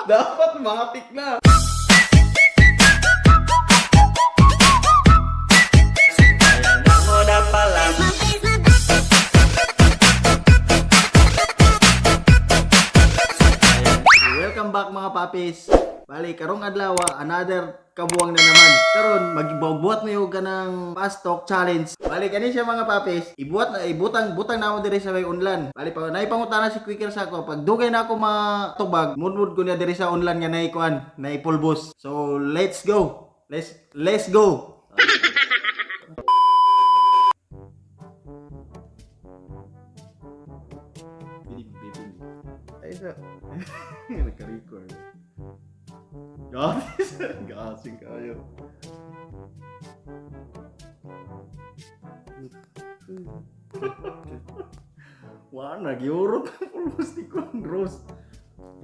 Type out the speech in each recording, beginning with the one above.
Dapat matik na. Welcome back mga papis. Bali, karong adlaw, another kabuwang na naman. Karon magbuhat mo yung ganang fast talk challenge. Bali, kani siya mga papis. Ibutang na ako diri sa may unlan. Bali, pa naipangutana si Quicker sa ako. Pag dugay na ako matubag, mudmud ko niya diri sa unlan nga naikuan, naipulbos. So, let's go. Let's go. Ay, sa nagka-record. Gasing kayo. Wah, nag-Europe ang pulbos ni Kwan Rose.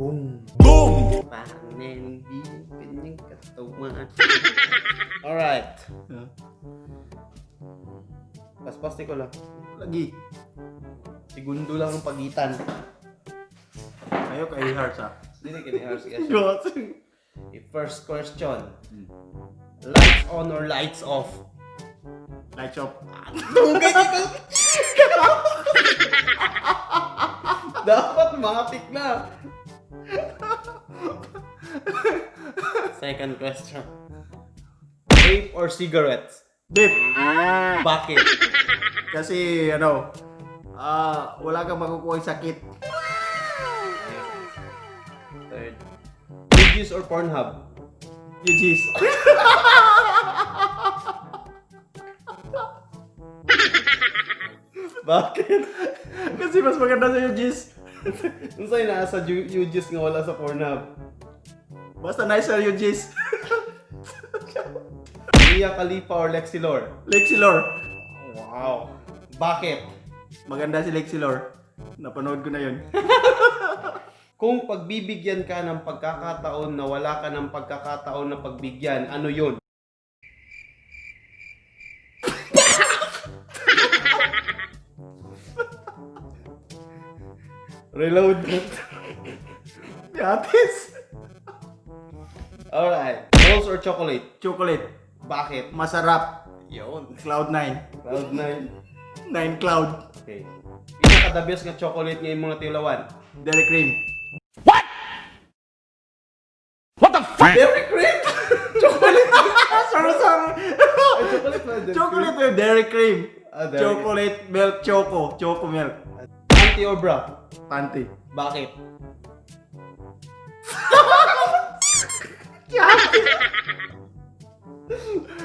Boom! Boom! Panen di kanyang katawan. Alright. Paspas ni ko lang. Lagi. Segundo lang ang pagitan. Ayaw kay Hearts ah. Hindi kay Hearts kasi. First question. Lights on or lights off? Lights off. Dugay ka. Dapat matik na. Second question. Vape or cigarettes? Vape. Bakit? Kasi wala kang makukuha sakit. Third. UGs or Pornhub? UGs. Bakit? Kasi mas maganda sa UGs. Kung sa'yo nasa UGs nga wala sa Pornhub. Basta nice sa UGs. Mia Khalifa or Lexi Lore? Lexi Lore. Wow. Bakit? Maganda si Lexi Lore. Napanood ko na yun. Kung pagbibigyan ka ng pagkakataon na wala ka ng pagkakataon na pagbigyan, ano yun? Reload. Yatis. Alright. Balls or chocolate? Chocolate. Bakit? Masarap. Yun. Cloud9. Cloud9. 9 Cloud. Okay. Pinaka-the best nga chocolate nga yung mga tilawan? Dairy Cream. Dairy Cream? Chocolate? Sorry. Chocolate or Dairy Cream? Chocolate milk choco. Choco milk. Panty or bra? Panty. Bakit?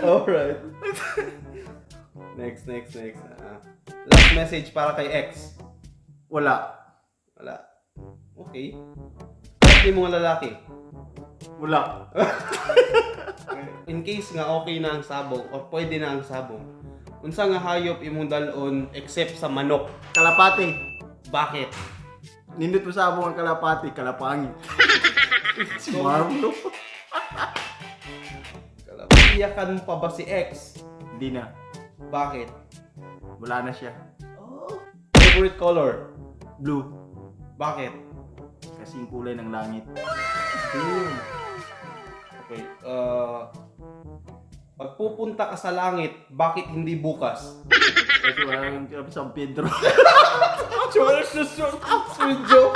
Alright. Next. Last message para kay ex? Wala. Okay. Kahit yung mga lalaki? Wala. In case nga okay na ang sabong or pwede na ang sabong, unsa nga hayop imong dalon except sa manok? Kalapati. Bakit? Nindot mo sabong ang kalapati, kalapangi. Marlo. Kalapati. Iyakan mo pa ba si ex? Hindi na. Bakit? Wala na siya. Oh. Favorite color? Blue. Bakit? Kasi yung kulay ng langit. Okay. Pag pupunta ka sa langit, bakit hindi bukas? Kasi wala nang San Pedro. Sweet joke.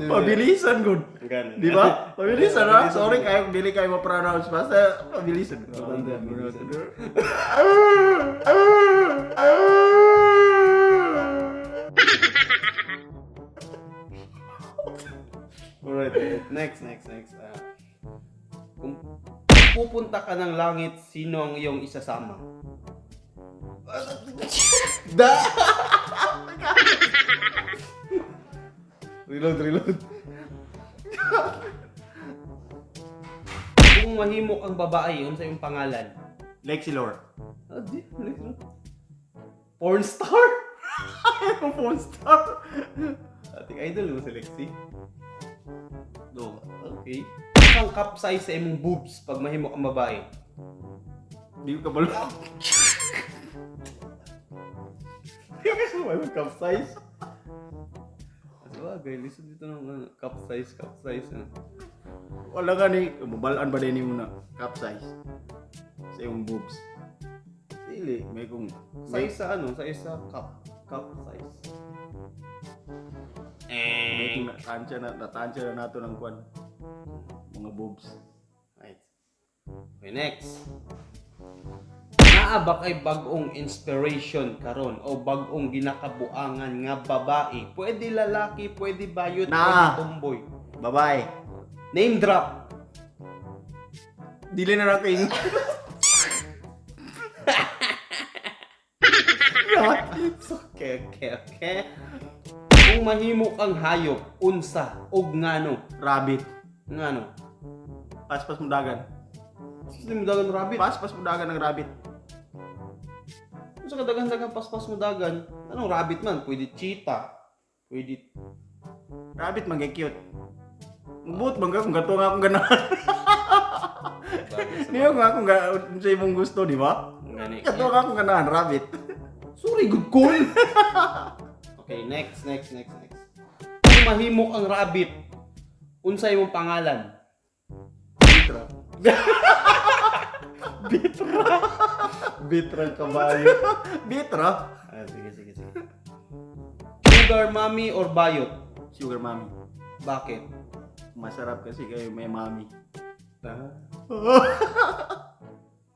Pabilisan good. Di ba? Pabilisan ha? Sorry kayo kung dili kayo ma-pronounce. Basta pabilisan. Alright. Next. Kung pupunta ka ng langit, sino ang iyong isasama? Reload. Kung mahimok ang babae, unsa yung pangalan? Lexi Lore. Lexi Lore. Porn star? Porn star. Idol mo si Lexi. Do. Okay. Ang cup size sa imong boobs pag mahimo kang babae. Di ko kabalo. Walang cup size. Sabagay, listen dito ng cup size. Wala ka ni, mabalaan ba din mo na cup size sa iyong boobs? Dili. May kung Sa isa cup size. may kung natansya na nato ng kwan. Mga boobs. Right. Okay, next. Naa ba kay bag-ong inspiration karon o bag-ong ginakabuangan nga babae? Pwede lalaki, pwede bayot, Naa. pwede tomboy. Babae. Name drop. Dili na natin. Okay. Kung mahimo kang hayop, unsa ug ngano? Rabbit. Ngano? Paspas mo dagan. Gusto mo dagan rabbit? Paspas mo dagan ng rabbit. Unsa ka dagan paspas mo dagan? Anong rabbit man? Pwede cheetah. Pwede Rabbit man kay cute. Mabut bang kung gato nga akong ganahan. Niyo nga akong sa imong gusto, di ba? ngani. Gato nga akong ganahan, rabbit. Sorry, good call. Okay, next. Kung mahimo ang rabbit, unsa imong pangalan? Bitra. Bitra kabayo. Bitra? Sige. Sugar mommy or bayot? Sugar mommy. Bakit? Masarap kasi kayo may mommy.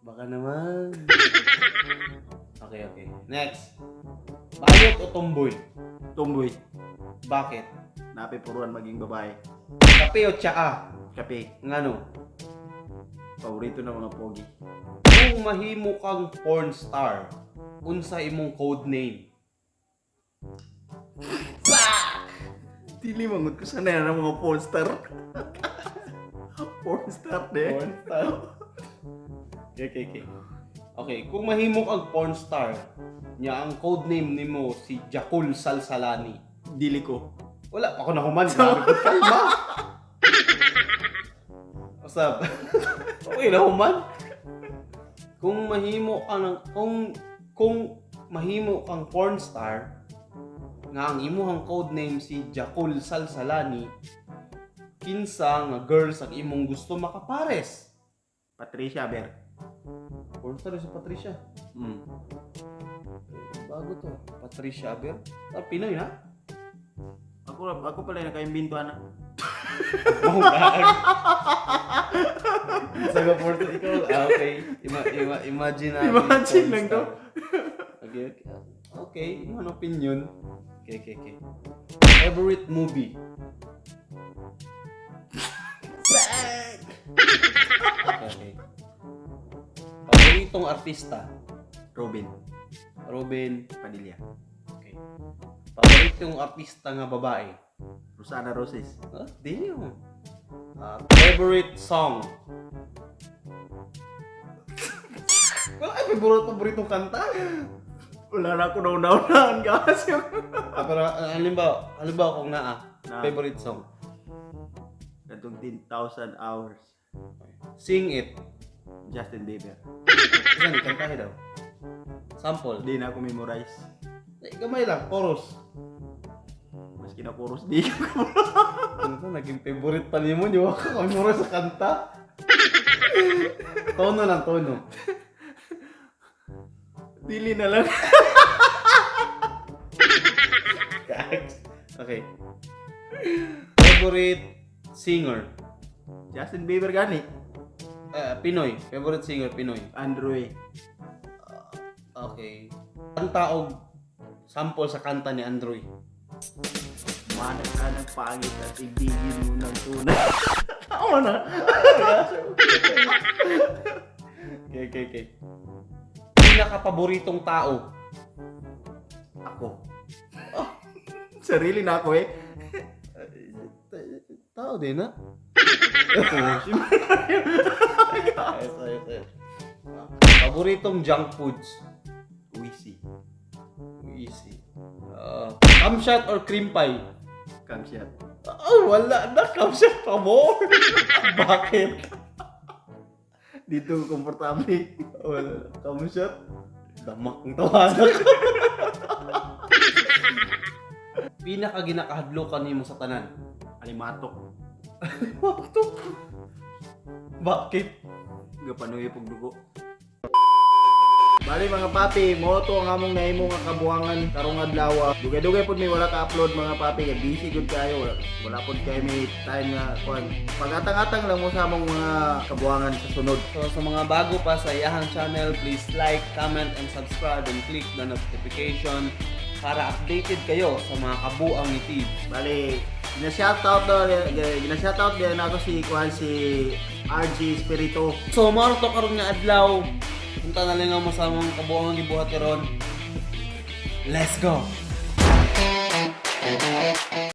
Baka naman. Okay. Next. Bayot o tomboy? Tomboy. Bakit? Napipuruan maging babae. Kape o tsaa? Kape. Ngano? Paborito ng mga pogi. Kung mahimo kang porn star, unsa imong code name? Dili mangut ko sana ng mga porn star. Porn star de. Porn star? Okay. Okay, kung mahimo kang porn star, nya ang code name nimo si Jakul Salsalani. Dili ko. Wala pa ako nahuman. Grabe ko kalma. What's up? Okay, nahuman. Kung mahimo kang porn star, nga ang imuhang code name si Jakul Salsalani, kinsa nga girls ang imong gusto makapares? Patricia Ber. Porn star si Patricia. Bago to. Patricia Aber. Pinoy na? Ako pala yung nakaimbinto na. Saga porn star ikaw. Okay. Imagine na. Imagine lang to. Okay. Ano opinion? Okay. Favorite movie? Okay. Paboritong artista? Robin Padilla. Okay. Paboritong artista nga babae? Rosana Roses. Damn. Favorite song? Wala ay paboritong kanta? Wala na ako naunahan kasi. Pero halimbawa kung favorite song? Katong 10,000 hours. Sing it. Justin Bieber. Saan ikantahe daw? Sample. Hindi na ako memorize. Gamay lang, chorus. Mas kinakuros di ko. Ano to, naging favorite pa niyo mo, di ba? Kamura sa kanta. Tono lang, tono. Dili na lang. Okay. Favorite singer? Justin Bieber gani. Pinoy. Favorite singer, Pinoy. Andrew. Okay. Kanta o sample sa kanta ni Andrew. Manag ka ng pangit at ibigin mo ng tunay. Tama na. Okay. Pinaka-paboritong tao? Ako. Sarili na ako Tao din, ha? Paboritong junk foods? Wisi. Easy. Camshot or cream pie? Camshot. Oh, wala na. Camshot pa more. Bakit? Dito komportable. Wala. Camshot. Damak ng tawanan ko. Pinaka ginakahadlokan nimo sa tanan. Alimatok. Bakit? Gapanuhi pag dugo. Bali mga papi, mo to ang among nahimo nga kabuangan karong adlaw. Dugay-dugay pud may wala ka upload mga papi, kay busy gud kayo. Wala pud kay may time nga kuan. Pagatang-atang lang mo sa among mga kabuangan sa sunod. So sa mga bago pa sa iyahang channel, please like, comment, and subscribe and click the notification para updated kayo sa mga kabuang ni Tibbs. Bali, gina-shoutout din ako si kuan si RG Spirito. So maro to karon nga adlaw. Punta na lang mo sa mga kabuang gibuhat karon. Let's go.